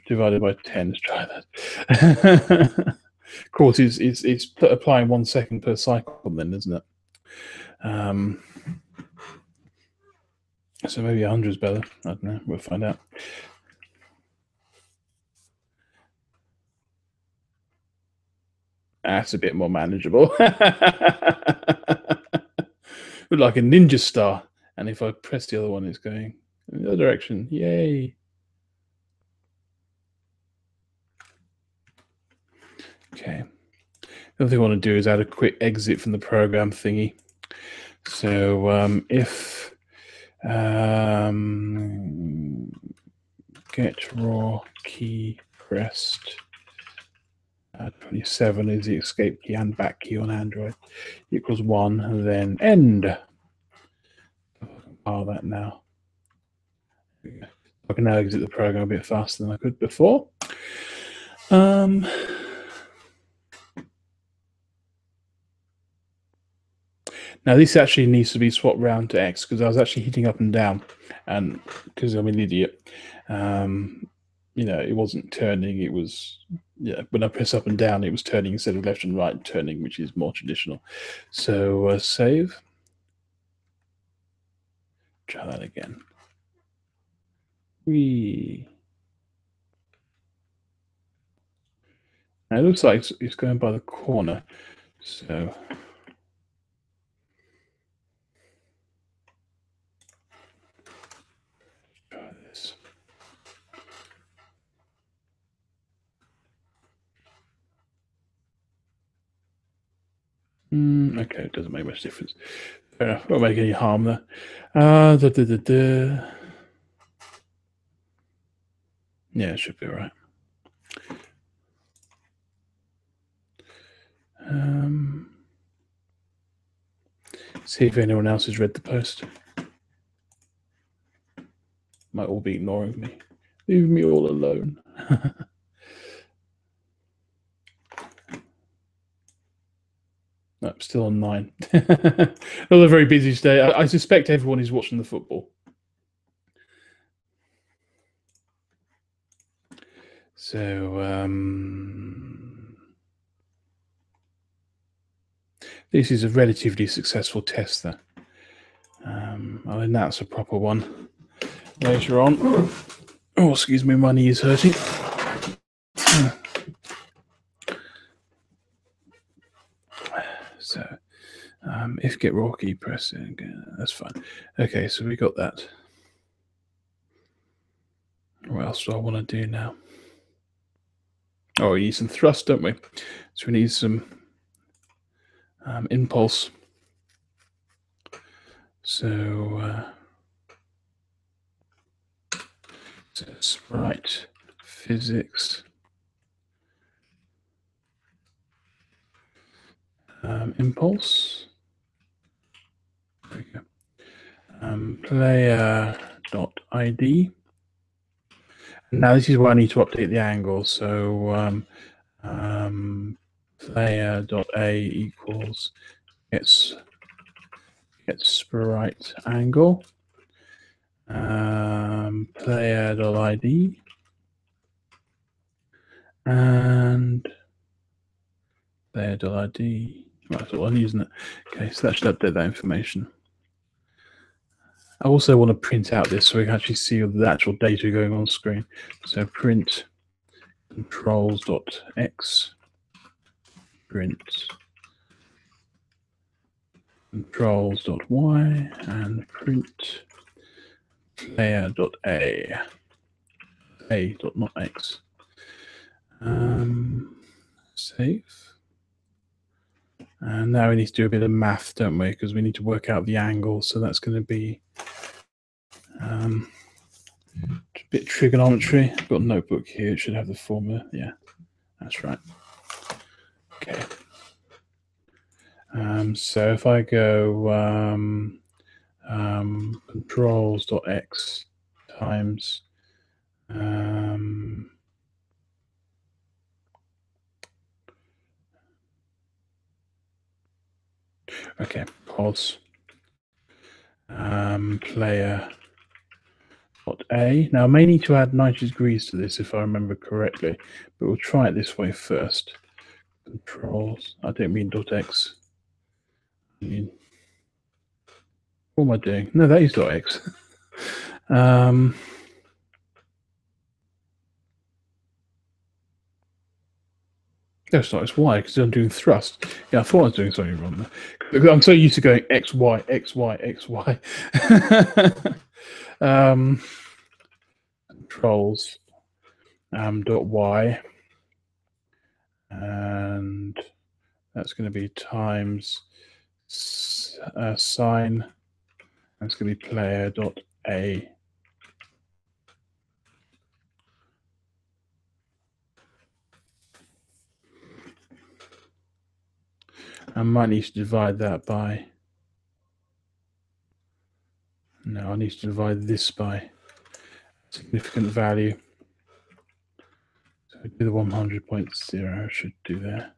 Divided by 10. Let's try that. Of course, it's applying 1 second per cycle, then, isn't it? So maybe 100 is better. I don't know. We'll find out. That's a bit more manageable. Look like a ninja star. And if I press the other one, it's going in the other direction. Yay. Okay. The other thing I want to do is add a quick exit from the program thingy. So if get raw key pressed 27 is the escape key and back key on Android equals 1, and then end. I'll compile that now. I can now exit the program a bit faster than I could before. Now this actually needs to be swapped round to X because I was actually hitting up and down, and because I'm an idiot, you know, it wasn't turning. It was, yeah, when I press up and down, it was turning instead of left and right turning, which is more traditional. So save. Try that again. Whee. Now it looks like it's going by the corner. So try this. Okay, it doesn't make much difference. Fair enough. Won't make any harm there. Yeah, it should be all right. See if anyone else has read the post. Might all be ignoring me. Leave me all alone. No, still on 9. Another very busy day. I suspect everyone is watching the football. So this is a relatively successful test there. I mean, that's a proper one. Later on. Oh, excuse me, my knee is hurting. So, if get rocky, press it again. That's fine. Okay, so we got that. What else do I want to do now? Oh, we need some thrust, don't we? So we need some impulse. So, sprite physics. Impulse. There we go. Player.id. Now this is where I need to update the angle. So player.a equals gets sprite angle. Player.id and player.id. Right, that's all I'm using it. Okay, so that should update that information. I also want to print out this so we can actually see the actual data going on screen. So print controls.x, print controls.y, and print player.a, not x. Save. And now we need to do a bit of math, don't we? Because we need to work out the angle. So that's going to be a bit trigonometry. I've got a notebook here. It should have the formula. Yeah, that's right. Okay. So if I go controls.x times okay, pos player dot A. Now I may need to add 90 degrees to this if I remember correctly, but we'll try it this way first. Controls. I don't mean .x. I mean, what am I doing? No, that is .x. No, it's not. It's Y because I'm doing thrust. Yeah, I thought I was doing something wrong there. I'm so used to going X, Y, X, Y, X, Y. Controls dot Y, and that's going to be times sign. That's going to be player dot A. I might need to divide that by. No, I need to divide this by a significant value. So do the 100.0 should do that.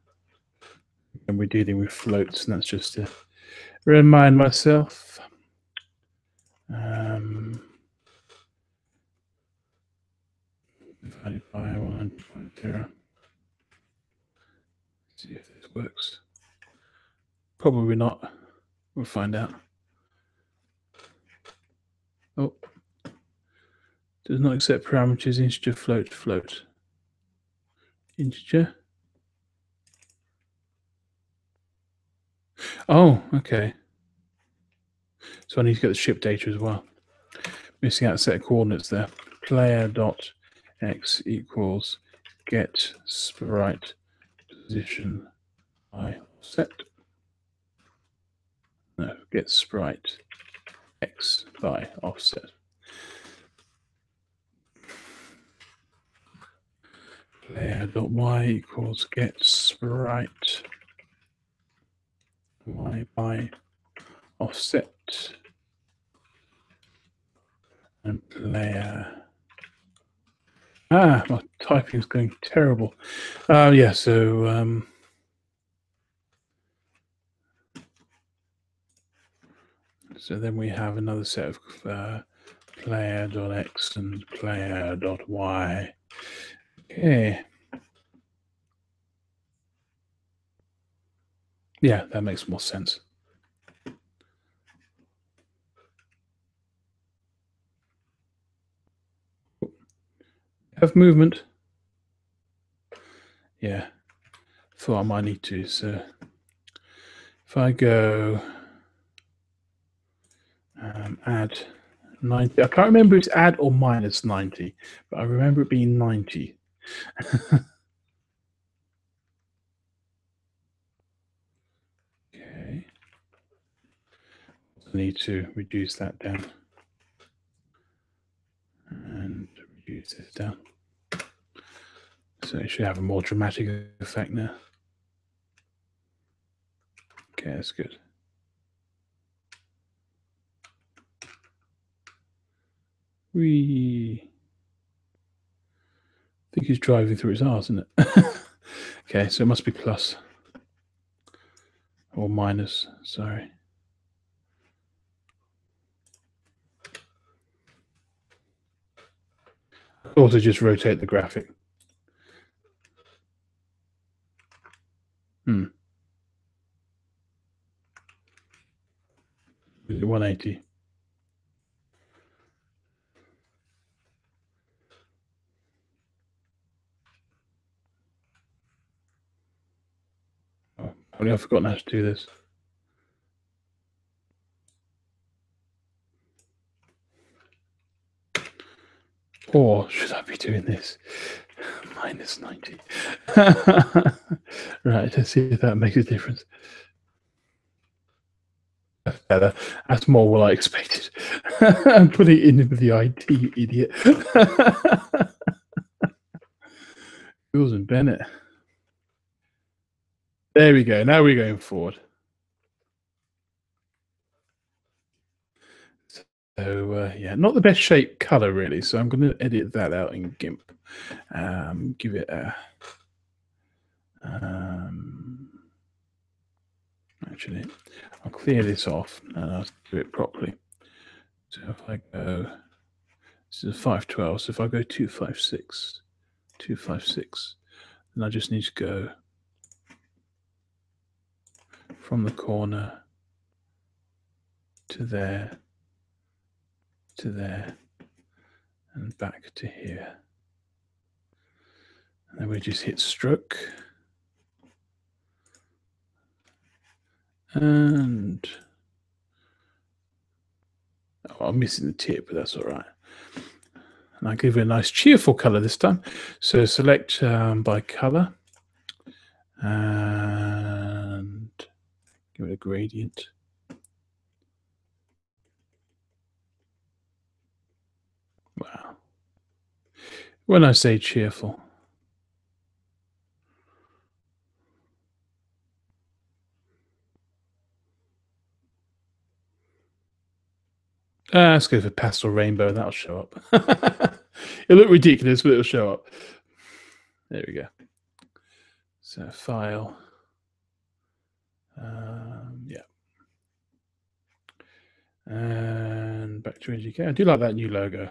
And we're dealing with floats, and that's just to remind myself. Divided by 100.0. See if this works. Probably not. We'll find out. Oh, does not accept parameters, integer, float. Integer. Oh, okay. So I need to get the ship data as well. Missing out a set of coordinates there. Player dot x equals get sprite position by offset. No, get sprite x by offset. Player dot y equals get sprite y by offset and player. My typing is going terrible. Yeah, so so then we have another set of player.x and player.y. Okay. Yeah, that makes more sense. Have movement. Yeah, thought I might need to. So if I go add 90, I can't remember if it's add or minus 90, but I remember it being 90. Okay. I need to reduce that down and reduce this down. So it should have a more dramatic effect now. Okay, that's good. I think he's driving through his arse, isn't it? Okay, so it must be plus or minus, sorry. Also just rotate the graphic. Is it 180? Oh, I've forgotten how to do this. Or should I be doing this? Minus 90. Right, let's see if that makes a difference. That's better. That's more what I expected. I'm putting it in with the IT, you idiot. Jules and Bennett. There we go. Now we're going forward. So yeah, not the best shape color really. So I'm going to edit that out in GIMP. Give it a. Actually, I'll clear this off and I'll do it properly. So if I go, this is a 512. So if I go 256, 256, then I just need to go from the corner to there, and back to here. And then we just hit stroke. And I'm missing the tip, but that's all right. And I give it a nice cheerful color this time. So select by color and give it a gradient. Wow. When I say cheerful, let's go for pastel rainbow. That'll show up. It'll look ridiculous, but it'll show up. There we go. So file. Yeah. And back to NGK. I do like that new logo.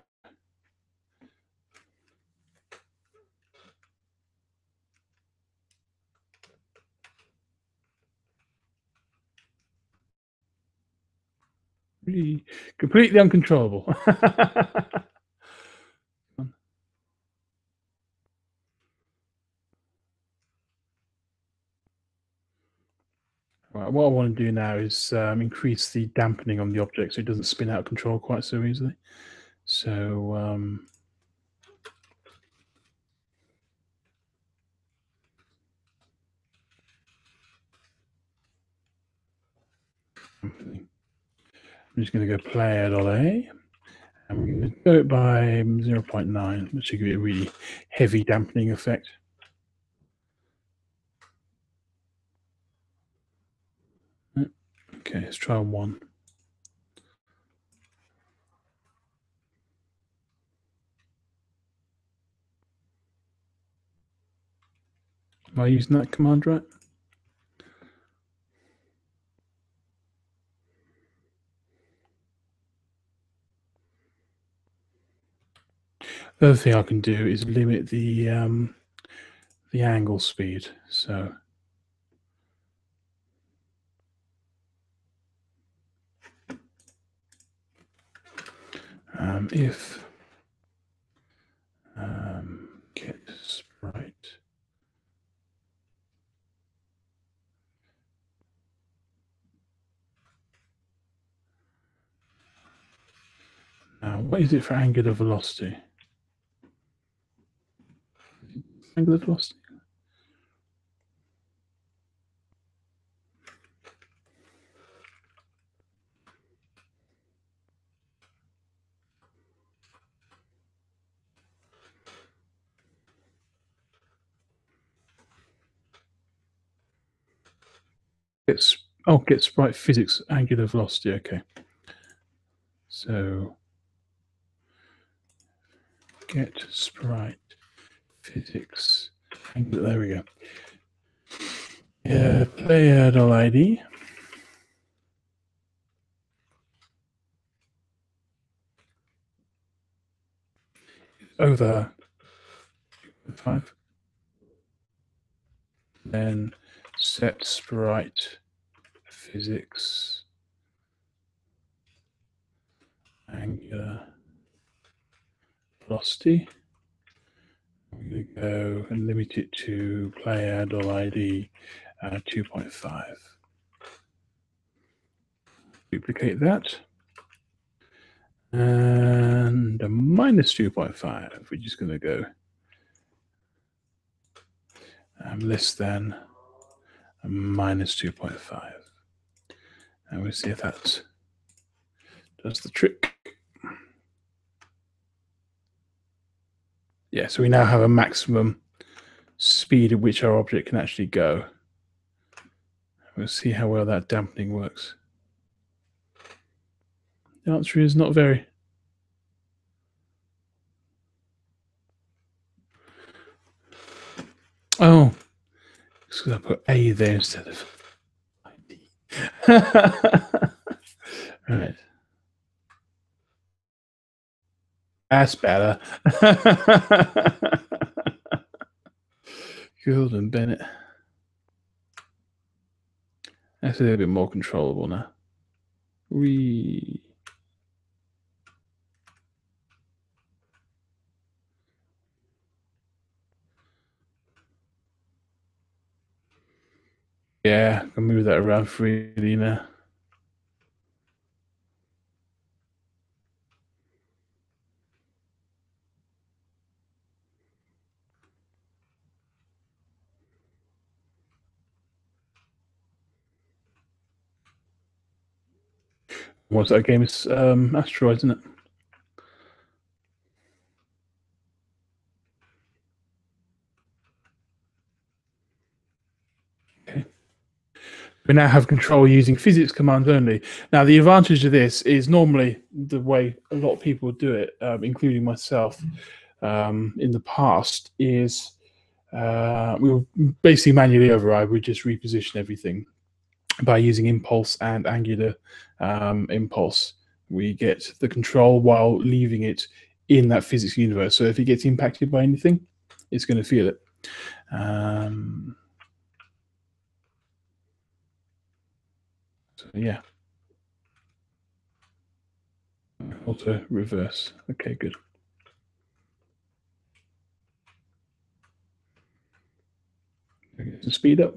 Really completely uncontrollable. Right, what I want to do now is increase the dampening on the object so it doesn't spin out of control quite so easily. So I'm just going to go player.a and we're going to go it by 0.9, which should give it a really heavy dampening effect. Okay, let's try 1. Am I using that command right? The other thing I can do is limit the angle speed. So if get sprite now, what is it for angular velocity? Angular velocity. Get sprite physics angular velocity. Okay. So get sprite physics angular. There we go. Player.id over 5. Then set sprite physics angular velocity. I'm going to go and limit it to player.id 2.5. Duplicate that. And a minus 2.5, we're just going to go less than a minus 2.5. And we'll see if that does the trick. Yeah, so we now have a maximum speed at which our object can actually go. We'll see how well that dampening works. The answer is not very. Oh, because I put A there instead of ID. Right. That's better. Golden Bennett. That's a little bit more controllable now. Yeah, I can move that around freely now. What's that game? It's Asteroids, isn't it? Okay. We now have control using physics commands only. Now, the advantage of this is normally the way a lot of people do it, including myself in the past, is we will basically manually override. We just reposition everything by using impulse and angular impulse. We get the control while leaving it in that physics universe. So if it gets impacted by anything, it's going to feel it. So yeah. Auto reverse. Okay, good. Get some speed up.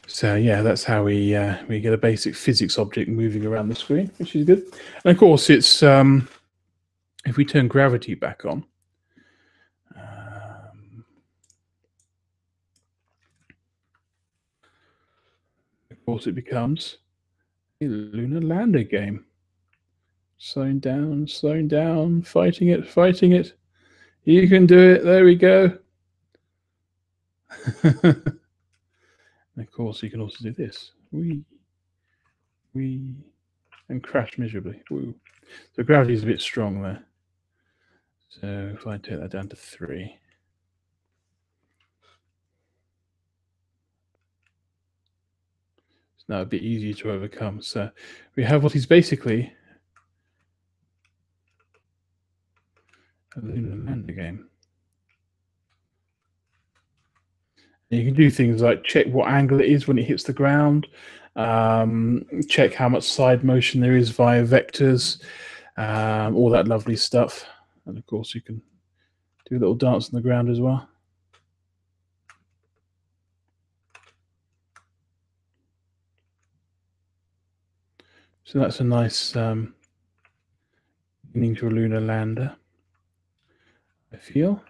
So yeah, that's how we get a basic physics object moving around the screen, which is good. And of course, it's if we turn gravity back on, of course, it becomes a lunar lander game. Slowing down, fighting it, fighting it. You can do it. There we go. And of course, you can also do this. and crash miserably. Ooh. So gravity is a bit strong there. So if I take that down to 3. It's now a bit easier to overcome. So we have what is basically a lunar lander game. And you can do things like check what angle it is when it hits the ground, check how much side motion there is via vectors, all that lovely stuff. And of course you can do a little dance on the ground as well. So that's a nice beginning to a lunar lander, I feel.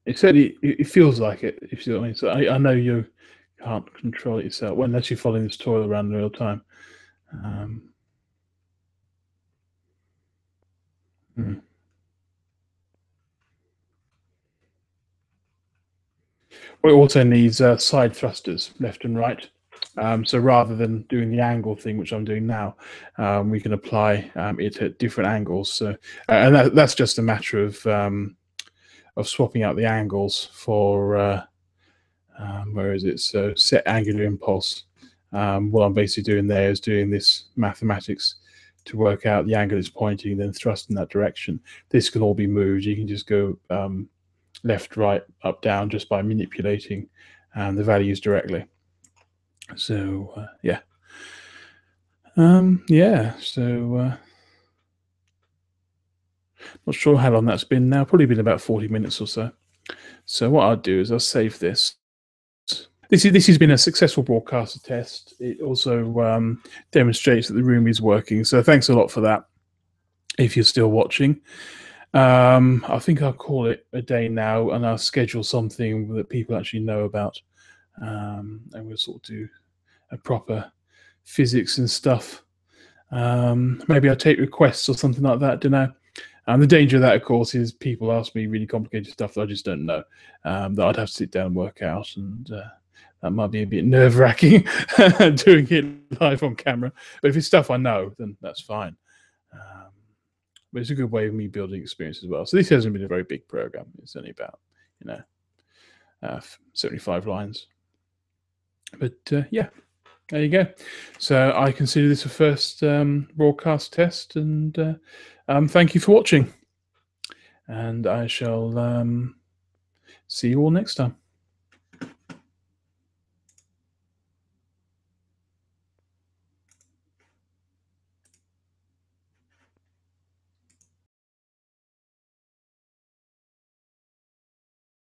It certainly it feels like it, if you see what I mean. So I know you can't control it yourself, well, unless you're following this tutorial around in real time. Hmm. Well, it also needs side thrusters, left and right. So rather than doing the angle thing, which I'm doing now, we can apply it at different angles. So, and that's just a matter of swapping out the angles for where is it? So set angular impulse. What I'm basically doing there is doing this mathematics to work out the angle it's pointing, then thrust in that direction. This can all be moved. You can just go left, right, up, down just by manipulating the values directly. So yeah, yeah. So not sure how long that's been now. Probably been about 40 minutes or so. So what I'll do is I'll save this. This has been a successful broadcaster test. It also demonstrates that the room is working. So thanks a lot for that. If you're still watching, I think I'll call it a day now, and I'll schedule something that people actually know about, and we'll sort of do a proper physics and stuff. Maybe I'll take requests or something like that. Don't know. The danger of that, of course, is people ask me really complicated stuff that I just don't know, that I'd have to sit down and work out, and that might be a bit nerve-wracking doing it live on camera. But if it's stuff I know, then that's fine. But it's a good way of me building experience as well. So this hasn't been a very big program. It's only about 75 lines. But yeah, there you go. So I consider this a first broadcast test, and thank you for watching. And I shall see you all next time.